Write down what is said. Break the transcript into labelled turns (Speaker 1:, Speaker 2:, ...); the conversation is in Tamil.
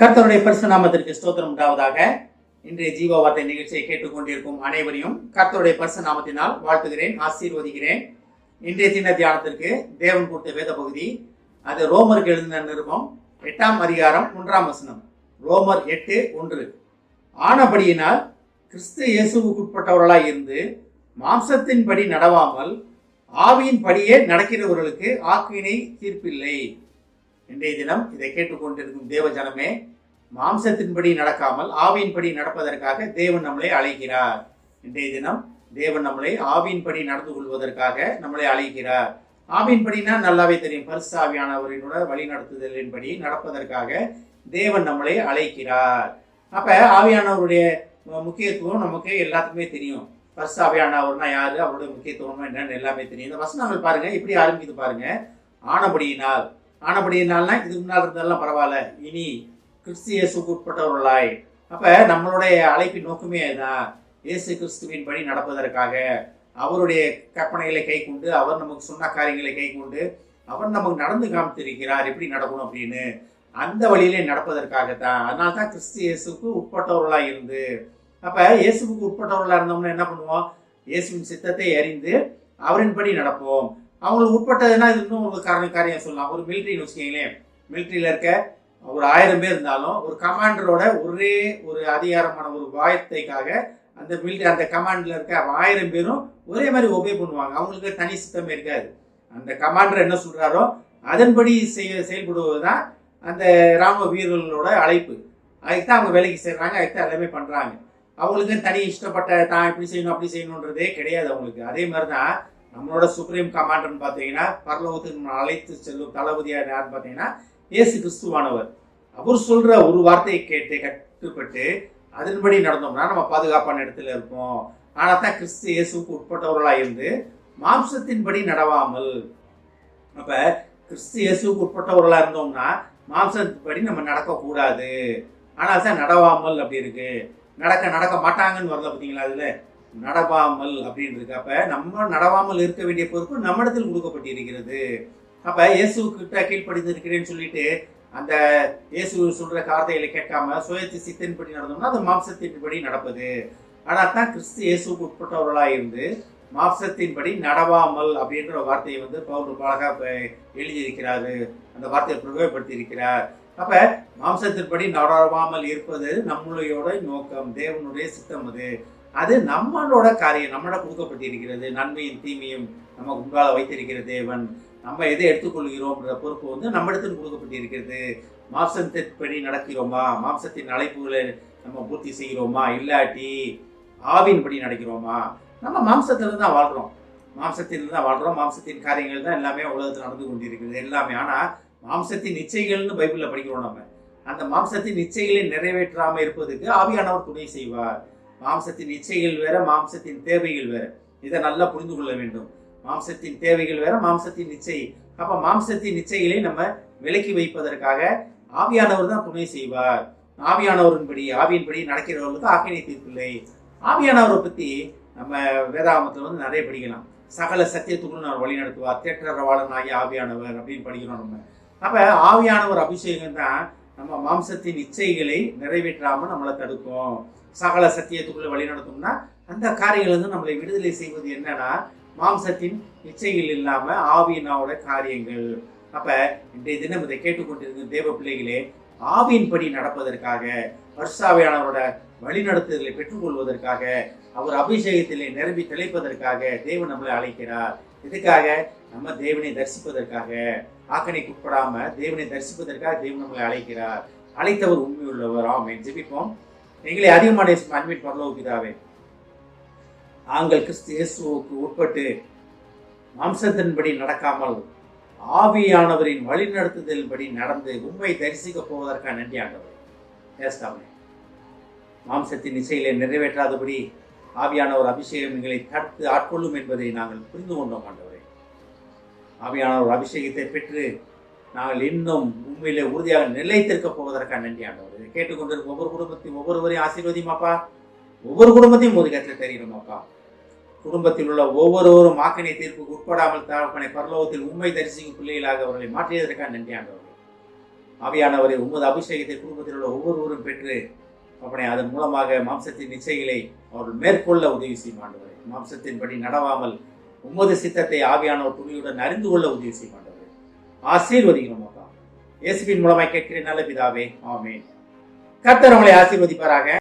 Speaker 1: கர்த்தருடைய பரிசுத்த நாமத்திற்கு ஸ்தோத்திரம் உண்டாவதாக. இன்றைய ஜீவ வார்த்தை நிகழ்ச்சியை கேட்டுக்கொண்டிருக்கும் அனைவரையும் கர்த்தருடைய பரிசுத்த நாமத்தினால் வாழ்த்துகிறேன், ஆசீர்வதிக்கிறேன். இன்றைய சின்ன தியானத்திற்கு தேவன் கொடுத்த வேத பகுதி, அது ரோமருக்கு எழுதின நிருபம் 8ஆம் அதிகாரம் 1ஆம் வசனம். ரோமர் 8:1. ஆனபடியினால் கிறிஸ்து இயேசுவுக்குட்பட்டவர்களாய் இருந்து மாம்சத்தின்படி நடவாமல் ஆவியின்படியே நடக்கிறவர்களுக்கு ஆக்கினை தீர்ப்பில்லை. இன்றைய தினம் இதை கேட்டுக்கொண்டிருக்கும் தேவ ஜனமே, மாம்சத்தின்படி நடக்காமல் ஆவியின்படி நடப்பதற்காக தேவன் நம்மளை அழைக்கிறார். இன்றைய தினம் தேவன் நம்மளை ஆவியின்படி நடந்து கொள்வதற்காக நம்மளை அழைக்கிறார். ஆவியின்படினா நல்லாவே தெரியும், பரிசுத்த ஆவியானவரினோட வழி நடத்துதலின்படி நடப்பதற்காக தேவன் நம்மளை அழைக்கிறார். அப்ப ஆவியானவருடைய முக்கியத்துவம் நமக்கு எல்லாத்துக்குமே தெரியும். பரிசுத்த ஆவியானவர்னா யாரு, அவருடைய முக்கியத்துவம் என்னன்னு எல்லாமே தெரியும். இந்த வசனங்கள் பாருங்க, இப்படி ஆரம்பிக்குது பாருங்க. ஆனபடியினால்னா இதுக்கு முன்னால் இருந்ததெல்லாம் பரவாயில்ல, இனி கிறிஸ்து இயேசுக்கு உட்பட்டவர்களாய். அப்ப நம்மளுடைய அழைப்பின் நோக்கமே அதுதான், இயேசு கிறிஸ்துவின் படி நடப்பதற்காக, அவருடைய கற்பனைகளை கை கொண்டு, அவர் நமக்கு சொன்ன காரியங்களை கை கொண்டு, அவர் நமக்கு நடந்து காமித்திருக்கிறார் எப்படி நடக்கணும் அப்படின்னு. அந்த வழியிலே நடப்பதற்காகத்தான். அதனால்தான் கிறிஸ்து இயேசுக்கு உட்பட்டவர்களாக இருந்து. அப்ப இயேசுக்கு உட்பட்டவர்களாக இருந்தோம்னா என்ன பண்ணுவோம்? இயேசுவின் சித்தத்தை அறிந்து அவரின்படி நடப்போம். அவங்களுக்கு உட்பட்டதுன்னா இன்னும் ஒரு காரியம் சொல்லலாம். ஒரு மிலிட்ரின்னு வச்சுக்கீங்களேன், மிலிட்ரியில இருக்க ஒரு 1000 பேர் இருந்தாலும் ஒரு கமாண்டரோட ஒரே ஒரு அதிகாரமான ஒரு வாயத்தைக்காக அந்த கமாண்ட்ல இருக்க 1000 பேரும் ஒரே மாதிரி ஒபே பண்ணுவாங்க. அவங்களுக்கு தனி சித்தமே இருக்காது. அந்த கமாண்டர் என்ன சொல்றாரோ அதன்படி செயல்படுவதுதான் அந்த ராணுவ வீரர்களோட அழைப்பு. அதுக்குதான் அவங்க வேலைக்கு செய்யறாங்க, அதுக்குதான் எல்லாமே பண்றாங்க. அவங்களுக்கு தனி இஷ்டப்பட்ட தான் இப்படி செய்யணும் அப்படி செய்யணுன்றதே கிடையாது அவங்களுக்கு. அதே மாதிரிதான் நம்மளோட சுப்ரீம் கமாண்டர்னு பார்த்தீங்கன்னா, பரலோகத்துக்கு அழைத்து செல்லும் தளபதியார் யாருன்னு பார்த்தீங்கன்னா இயேசு கிறிஸ்துவானவர். அவர் சொல்ற ஒரு வார்த்தையை கேட்டு கட்டுப்பட்டு அதன்படி நடந்தோம்னா நம்ம பாதுகாப்பான இடத்துல இருப்போம். ஆனால் தான் கிறிஸ்து இயேசுக்கு உட்பட்டவர்களாக இருந்து மாம்சத்தின்படி நடவாமல். அப்ப கிறிஸ்து இயேசுக்கு உட்பட்டவர்களாக இருந்தோம்னா மாம்சத்தின்படி நம்ம நடக்கக்கூடாது. ஆனால் தான் நடவாமல் அப்படி இருக்கு. நடக்க மாட்டாங்கன்னு வரல பார்த்தீங்களா? அதுல நடவாமல் அப்படின்னு இருக்கு. அப்ப நம்ம நடவாமல் இருக்க வேண்டிய பொறுப்பு நம்மிடத்தில் கொடுக்கப்பட்டிருக்கிறது. அப்ப இயேசுக்கிட்ட கீழ்ப்படிந்து இருக்கிறேன்னு சொல்லிட்டு அந்த இயேசு சொல்ற வார்த்தைகளை கேட்காம சுயத்து சித்தின்படி நடந்தோம்னா அது மாம்சத்தின்படி நடப்பது. ஆனால் தான் கிறிஸ்து இயேசுக்கு உட்பட்டவர்களா இருந்து மாம்சத்தின்படி நடவாமல் அப்படின்ற வார்த்தையை பவுல் அழகா எழுதியிருக்கிறாரு. அந்த வார்த்தையை பிரயோகப்படுத்தி இருக்கிறார். அப்ப மாம்சத்தின்படி நடவாமல் இருப்பது நம்மளுடைய நோக்கம், தேவனுடைய சித்தம். அது நம்மளோட காரியம், நம்மளோட கொடுக்கப்பட்டிருக்கிறது. நன்மையும் தீமையும் நமக்கு முன்பாக வைத்திருக்கிற தேவன். நம்ம எதை எடுத்துக்கொள்கிறோம்ன்ற பொறுப்பு நம்ம இடத்துல கொடுக்கப்பட்டிருக்கிறது. மாம்சத்தின்படி நடக்கிறோமா, மாம்சத்தின் அழைப்புகளை நம்ம பூர்த்தி செய்கிறோமா, இல்லாட்டி ஆவின்படி நடக்கிறோமா? நம்ம மாம்சத்திலிருந்து தான் வாழ்றோம், மாம்சத்தின் காரியங்கள் தான் எல்லாமே உலகத்தில் நடந்து கொண்டிருக்கிறது எல்லாமே. ஆனா மாம்சத்தின் இச்சைகள்னு பைபிள்ல படிக்கிறோம். நம்ம அந்த மாம்சத்தின் இச்சைகளை நிறைவேற்றாம இருப்பதுக்கு ஆவியானவர் துணை செய்வார். மாம்சத்தின் இச்சைகள் வேற, மாம்சத்தின் தேவைகள் வேற. இதை நல்லா புரிந்து கொள்ள வேண்டும். மாம்சத்தின் தேவைகள் வேற, மாம்சத்தின் இச்சை. அப்ப மாம்சத்தின் இச்சைகளை நம்ம விலக்கி வைப்பதற்காக ஆவியானவர் தான் துணை செய்வார். ஆவியின்படி நடக்கிறவர்களுக்கு ஆக்கினை தீர்ப்பில்லை. ஆவியானவரை பத்தி நம்ம வேதாகமத்துல நிறைய படிக்கலாம். சகல சத்தியத்துக்குள்ள நான் வழி நடத்துவார், தேற்றரவாளன் ஆகிய ஆவியானவர் அப்படின்னு படிக்கிறோம் நம்ம. அப்ப ஆவியானவர் அபிஷேகம் தான் நம்ம மாம்சத்தின் இச்சைகளை நிறைவேற்றாம நம்மளை தடுக்கும். சகல சத்தியத்துக்குள்ள வழி நடத்தும்னா அந்த காரியங்கள் நம்மளை விடுதலை செய்வது என்னன்னா மாம்சத்தின் இச்சைகள் இல்லாம ஆவியினோட காரியங்கள். அப்ப இன்றைய தினம் இதை கேட்டுக்கொண்டிருக்கும் தேவ பிள்ளைகளே, ஆவியின்படி நடப்பதற்காக, பரிசுத்தாவியானவரோட வழிநடத்துதலை பெற்றுக்கொள்வதற்காக, அவர் அபிஷேகத்திலே நிரம்பி தெளிப்பதற்காக தேவன் நம்மளை அழைக்கிறார். இதுக்காக நம்ம தேவனை தரிசிப்பதற்காக, ஆக்கணைக்குட்படாம தேவனை தரிசிப்பதற்காக தேவன் நம்மளை அழைக்கிறார். அழைத்தவர் உண்மையுள்ளவர். ஆமென். ஜெபிப்போம். எங்களை அதிகமான அன்பின் பரலோக பிதாவே, நாங்கள் கிறிஸ்து இயேசுவுக்கு உட்பட்டு மாம்சத்தின்படி நடக்காமல் ஆவியானவரின் வழிநடத்துதலின்படி நடந்து உண்மை தரிசிக்க போவதற்காக நன்றி ஆண்டவரே. பேசாமே மாம்சத்தின் இசையிலே நிறைவேற்றாதபடி ஆவியானவர் அபிஷேகம் எங்களை தடுத்து ஆட்கொள்ளும் என்பதை நாங்கள் புரிந்து கொண்டோம் ஆண்டவரே. ஆவியானவர் அபிஷேகத்தை பெற்று நாங்கள் இன்னும் உண்மையிலே உறுதியாக நிலைத்திருக்க போவதற்காக நன்றி ஆண்டவர். இதை கேட்டுக்கொண்டிருக்கும் ஒவ்வொரு குடும்பத்தையும் ஒவ்வொருவரையும் ஆசீர்வதிமாப்பா. ஒவ்வொரு குடும்பத்தையும் ஒரு கற்று தெரியுமாப்பா. குடும்பத்தில் உள்ள ஒவ்வொருவரும் ஆக்கினை தீர்ப்புக்கு உட்படாமல் தகப்பனை பரலோகத்தில் உண்மை தரிசிக்கும் பிள்ளைகளாக அவர்களை மாற்றியதற்காக நன்றி ஆண்டவர்கள். ஆவியானவரை உமது அபிஷேகத்தை குடும்பத்தில் உள்ள ஒவ்வொருவரும் பெற்று அப்படி அதன் மூலமாக மாம்சத்தின் நிச்சயங்களை அவர்கள் மேற்கொள்ள உதவி செய்யும் ஆண்டவரே. மாம்சத்தின்படி நடவாமல் உமது சித்தத்தை ஆவியானவர் துணியுடன் அறிந்து கொள்ள உதவி செய்யும் ஆண்டவரே. ஆசீர்வதிக்கிறோம் அப்பா. இயேசுவின் மூலமாய் கேட்கிறேன் நல்ல பிதாவே, ஆமென். கர்த்தர் உங்களை ஆசீர்வதிப்பாராக.